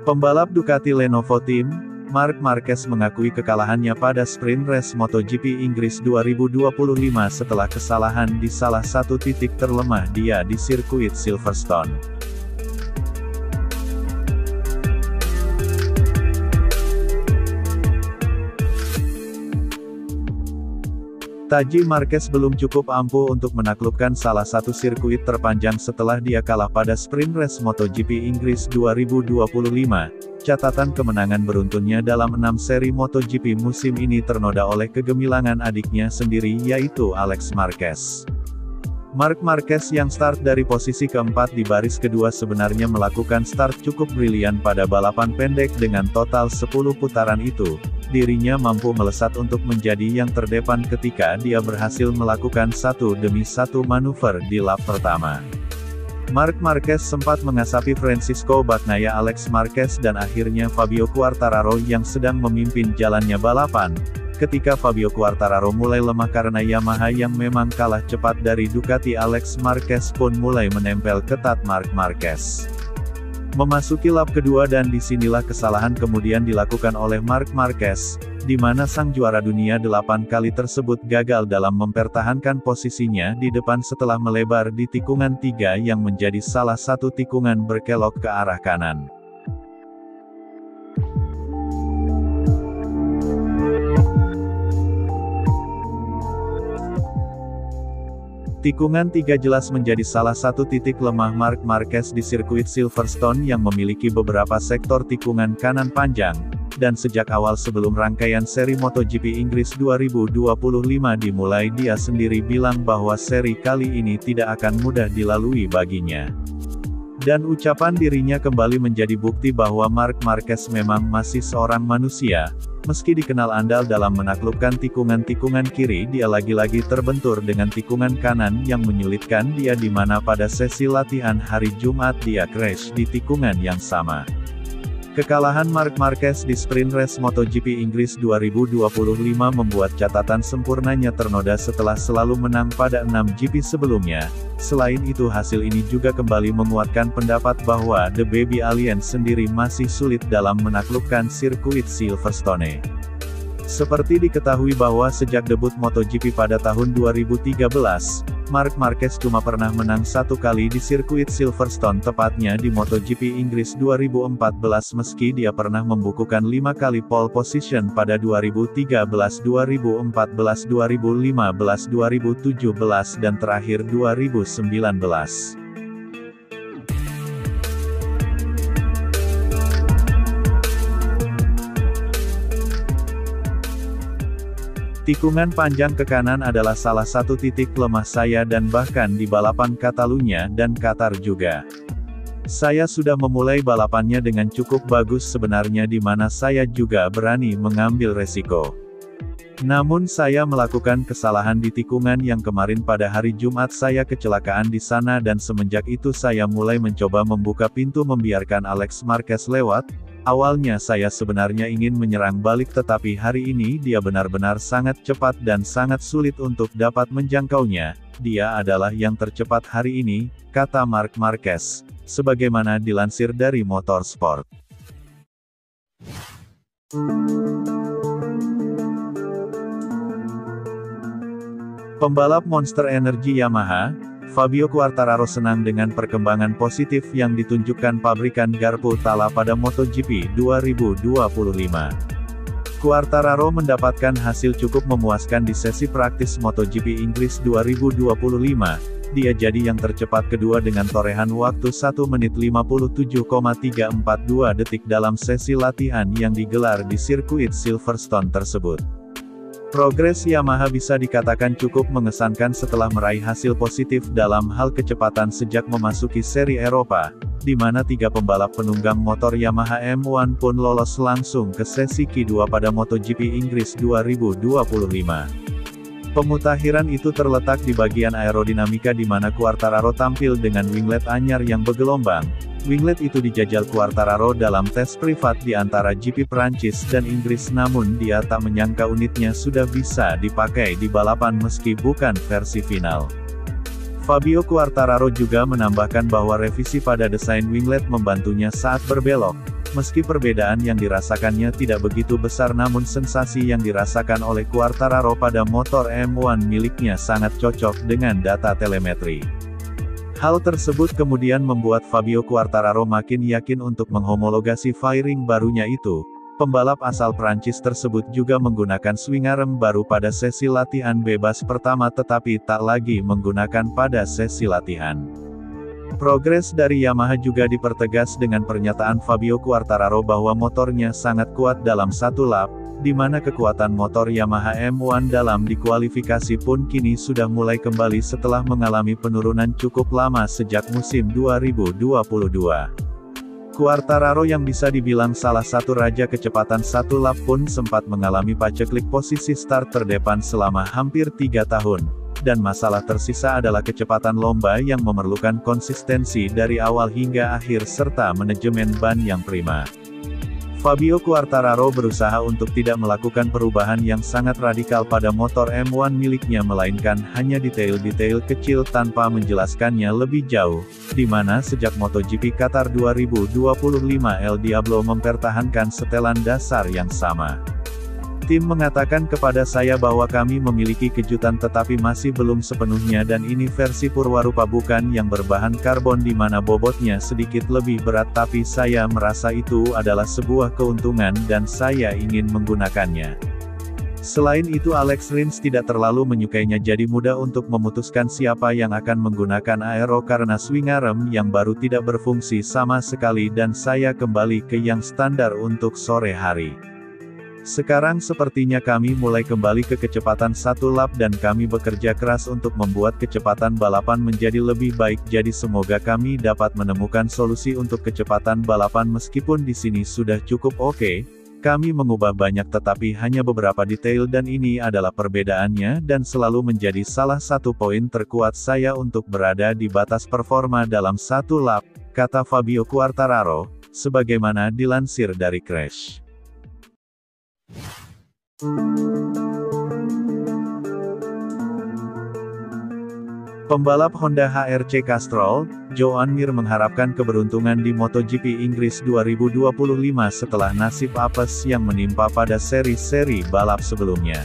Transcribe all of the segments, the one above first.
Pembalap Ducati Lenovo Team, Marc Marquez mengakui kekalahannya pada sprint race MotoGP Inggris 2025 setelah kesalahan di salah satu titik terlemah dia di sirkuit Silverstone. Taji Marquez belum cukup ampuh untuk menaklukkan salah satu sirkuit terpanjang setelah dia kalah pada sprint race MotoGP Inggris 2025. Catatan kemenangan beruntunnya dalam 6 seri MotoGP musim ini ternoda oleh kegemilangan adiknya sendiri yaitu Alex Marquez. Marc Marquez yang start dari posisi keempat di baris kedua sebenarnya melakukan start cukup brilian pada balapan pendek dengan total 10 putaran itu. Dirinya mampu melesat untuk menjadi yang terdepan ketika dia berhasil melakukan satu demi satu manuver di lap pertama. Marc Marquez sempat mengasapi Francisco Bagnaia, Alex Marquez dan akhirnya Fabio Quartararo yang sedang memimpin jalannya balapan. Ketika Fabio Quartararo mulai lemah karena Yamaha yang memang kalah cepat dari Ducati, Alex Marquez pun mulai menempel ketat Marc Marquez. Memasuki lap kedua dan disinilah kesalahan kemudian dilakukan oleh Marc Marquez, di mana sang juara dunia 8 kali tersebut gagal dalam mempertahankan posisinya di depan setelah melebar di tikungan 3 yang menjadi salah satu tikungan berkelok ke arah kanan. Tikungan 3 jelas menjadi salah satu titik lemah Marc Marquez di sirkuit Silverstone yang memiliki beberapa sektor tikungan kanan panjang, dan sejak awal sebelum rangkaian seri MotoGP Inggris 2025 dimulai dia sendiri bilang bahwa seri kali ini tidak akan mudah dilalui baginya. Dan ucapan dirinya kembali menjadi bukti bahwa Marc Marquez memang masih seorang manusia. Meski dikenal andal dalam menaklukkan tikungan-tikungan kiri, dia lagi-lagi terbentur dengan tikungan kanan yang menyulitkan dia di mana pada sesi latihan hari Jumat dia crash di tikungan yang sama. Kekalahan Marc Marquez di sprint race MotoGP Inggris 2025 membuat catatan sempurnanya ternoda setelah selalu menang pada 6 GP sebelumnya. Selain itu hasil ini juga kembali menguatkan pendapat bahwa The Baby Alien sendiri masih sulit dalam menaklukkan sirkuit Silverstone. Seperti diketahui bahwa sejak debut MotoGP pada tahun 2013, Marc Marquez cuma pernah menang 1 kali di sirkuit Silverstone, tepatnya di MotoGP Inggris 2014 meski dia pernah membukukan 5 kali pole position pada 2013, 2014, 2015, 2017 dan terakhir 2019. Tikungan panjang ke kanan adalah salah satu titik lemah saya dan bahkan di balapan Catalunya dan Qatar juga. Saya sudah memulai balapannya dengan cukup bagus sebenarnya di mana saya juga berani mengambil resiko. Namun saya melakukan kesalahan di tikungan yang kemarin pada hari Jumat saya kecelakaan di sana dan semenjak itu saya mulai mencoba membuka pintu membiarkan Alex Marquez lewat. Awalnya saya sebenarnya ingin menyerang balik tetapi hari ini dia benar-benar sangat cepat dan sangat sulit untuk dapat menjangkaunya. Dia adalah yang tercepat hari ini, kata Marc Marquez, sebagaimana dilansir dari Motorsport. Pembalap Monster Energy Yamaha, Fabio Quartararo senang dengan perkembangan positif yang ditunjukkan pabrikan garpu Tala pada MotoGP 2025. Quartararo mendapatkan hasil cukup memuaskan di sesi praktis MotoGP Inggris 2025. Dia jadi yang tercepat kedua dengan torehan waktu 1 menit 57,342 detik dalam sesi latihan yang digelar di sirkuit Silverstone tersebut. Progres Yamaha bisa dikatakan cukup mengesankan setelah meraih hasil positif dalam hal kecepatan sejak memasuki seri Eropa, di mana 3 pembalap penunggang motor Yamaha M1 pun lolos langsung ke sesi Q2 pada MotoGP Inggris 2025. Pemutakhiran itu terletak di bagian aerodinamika di mana Quartararo tampil dengan winglet anyar yang bergelombang. Winglet itu dijajal Quartararo dalam tes privat di antara GP Prancis dan Inggris, namun dia tak menyangka unitnya sudah bisa dipakai di balapan meski bukan versi final. Fabio Quartararo juga menambahkan bahwa revisi pada desain winglet membantunya saat berbelok. Meski perbedaan yang dirasakannya tidak begitu besar, namun sensasi yang dirasakan oleh Quartararo pada motor M1 miliknya sangat cocok dengan data telemetri. Hal tersebut kemudian membuat Fabio Quartararo makin yakin untuk menghomologasi fairing barunya itu. Pembalap asal Prancis tersebut juga menggunakan swing arm baru pada sesi latihan bebas pertama, tetapi tak lagi menggunakan pada sesi latihan. Progres dari Yamaha juga dipertegas dengan pernyataan Fabio Quartararo bahwa motornya sangat kuat dalam satu lap, di mana kekuatan motor Yamaha M1 dalam dikualifikasi pun kini sudah mulai kembali setelah mengalami penurunan cukup lama sejak musim 2022. Quartararo yang bisa dibilang salah satu raja kecepatan satu lap pun sempat mengalami paceklik posisi start terdepan selama hampir 3 tahun. Dan masalah tersisa adalah kecepatan lomba yang memerlukan konsistensi dari awal hingga akhir serta manajemen ban yang prima. Fabio Quartararo berusaha untuk tidak melakukan perubahan yang sangat radikal pada motor M1 miliknya, melainkan hanya detail-detail kecil tanpa menjelaskannya lebih jauh, di mana sejak MotoGP Qatar 2025 El Diablo mempertahankan setelan dasar yang sama. Tim mengatakan kepada saya bahwa kami memiliki kejutan tetapi masih belum sepenuhnya, dan ini versi Purwarupa bukan yang berbahan karbon di mana bobotnya sedikit lebih berat, tapi saya merasa itu adalah sebuah keuntungan dan saya ingin menggunakannya. Selain itu Alex Rins tidak terlalu menyukainya, jadi mudah untuk memutuskan siapa yang akan menggunakan aero karena swing arm yang baru tidak berfungsi sama sekali dan saya kembali ke yang standar untuk sore hari. Sekarang sepertinya kami mulai kembali ke kecepatan satu lap dan kami bekerja keras untuk membuat kecepatan balapan menjadi lebih baik, jadi semoga kami dapat menemukan solusi untuk kecepatan balapan meskipun di sini sudah cukup oke. Kami mengubah banyak tetapi hanya beberapa detail dan ini adalah perbedaannya dan selalu menjadi salah satu poin terkuat saya untuk berada di batas performa dalam satu lap, kata Fabio Quartararo, sebagaimana dilansir dari Crash. Pembalap Honda HRC Castrol, Joan Mir mengharapkan keberuntungan di MotoGP Inggris 2025 setelah nasib apes yang menimpa pada seri-seri balap sebelumnya.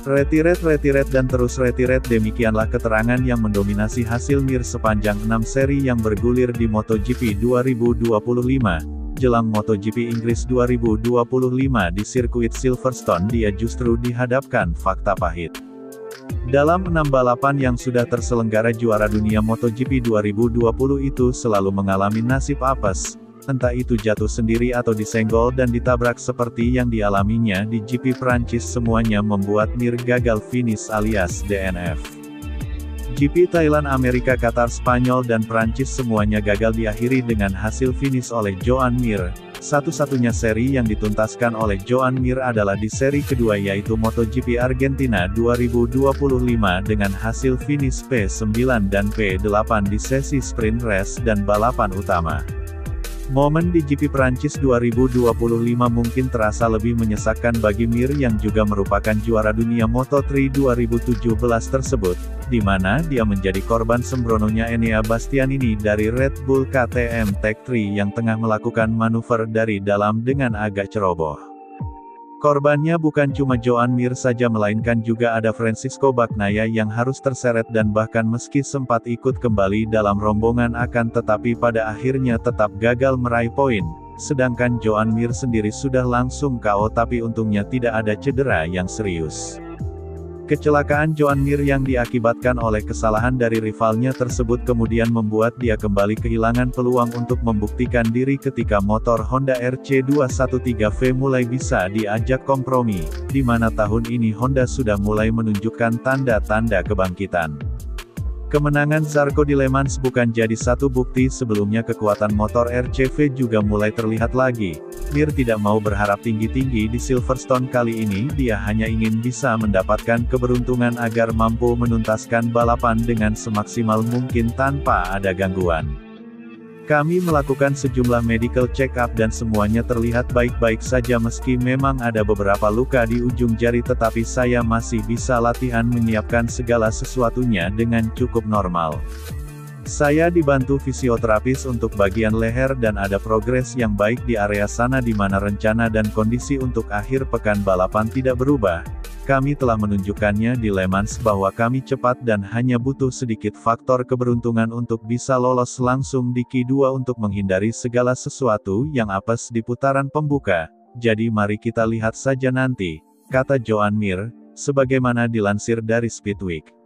Retiret dan terus retiret, demikianlah keterangan yang mendominasi hasil Mir sepanjang 6 seri yang bergulir di MotoGP 2025. Jelang MotoGP Inggris 2025 di sirkuit Silverstone dia justru dihadapkan fakta pahit. Dalam 6 balapan yang sudah terselenggara, juara dunia MotoGP 2020 itu selalu mengalami nasib apes, entah itu jatuh sendiri atau disenggol dan ditabrak seperti yang dialaminya di GP Prancis. Semuanya membuat Mir gagal finish alias DNF. GP Thailand, Amerika, Qatar, Spanyol dan Prancis semuanya gagal diakhiri dengan hasil finish oleh Joan Mir. Satu-satunya seri yang dituntaskan oleh Joan Mir adalah di seri kedua, yaitu MotoGP Argentina 2025 dengan hasil finish P9 dan P8 di sesi sprint race dan balapan utama. Momen di GP Prancis 2025 mungkin terasa lebih menyesakkan bagi Mir yang juga merupakan juara dunia Moto3 2017 tersebut, di mana dia menjadi korban sembrononya Enea Bastianini dari Red Bull KTM Tech3 yang tengah melakukan manuver dari dalam dengan agak ceroboh. Korbannya bukan cuma Joan Mir saja, melainkan juga ada Francisco Bagnaia yang harus terseret dan bahkan meski sempat ikut kembali dalam rombongan akan tetapi pada akhirnya tetap gagal meraih poin, sedangkan Joan Mir sendiri sudah langsung KO tapi untungnya tidak ada cedera yang serius. Kecelakaan Joan Mir yang diakibatkan oleh kesalahan dari rivalnya tersebut kemudian membuat dia kembali kehilangan peluang untuk membuktikan diri ketika motor Honda RC213V mulai bisa diajak kompromi, di mana tahun ini Honda sudah mulai menunjukkan tanda-tanda kebangkitan. Kemenangan Zarco di Le Mans bukan jadi satu bukti sebelumnya kekuatan motor RCV juga mulai terlihat lagi. Mir tidak mau berharap tinggi-tinggi di Silverstone kali ini, dia hanya ingin bisa mendapatkan keberuntungan agar mampu menuntaskan balapan dengan semaksimal mungkin tanpa ada gangguan. Kami melakukan sejumlah medical check-up dan semuanya terlihat baik-baik saja meski memang ada beberapa luka di ujung jari tetapi saya masih bisa latihan menyiapkan segala sesuatunya dengan cukup normal. Saya dibantu fisioterapis untuk bagian leher dan ada progres yang baik di area sana di mana rencana dan kondisi untuk akhir pekan balapan tidak berubah. Kami telah menunjukkannya di Le Mans bahwa kami cepat dan hanya butuh sedikit faktor keberuntungan untuk bisa lolos langsung di Q2 untuk menghindari segala sesuatu yang apes di putaran pembuka. Jadi mari kita lihat saja nanti, kata Joan Mir, sebagaimana dilansir dari Speedweek.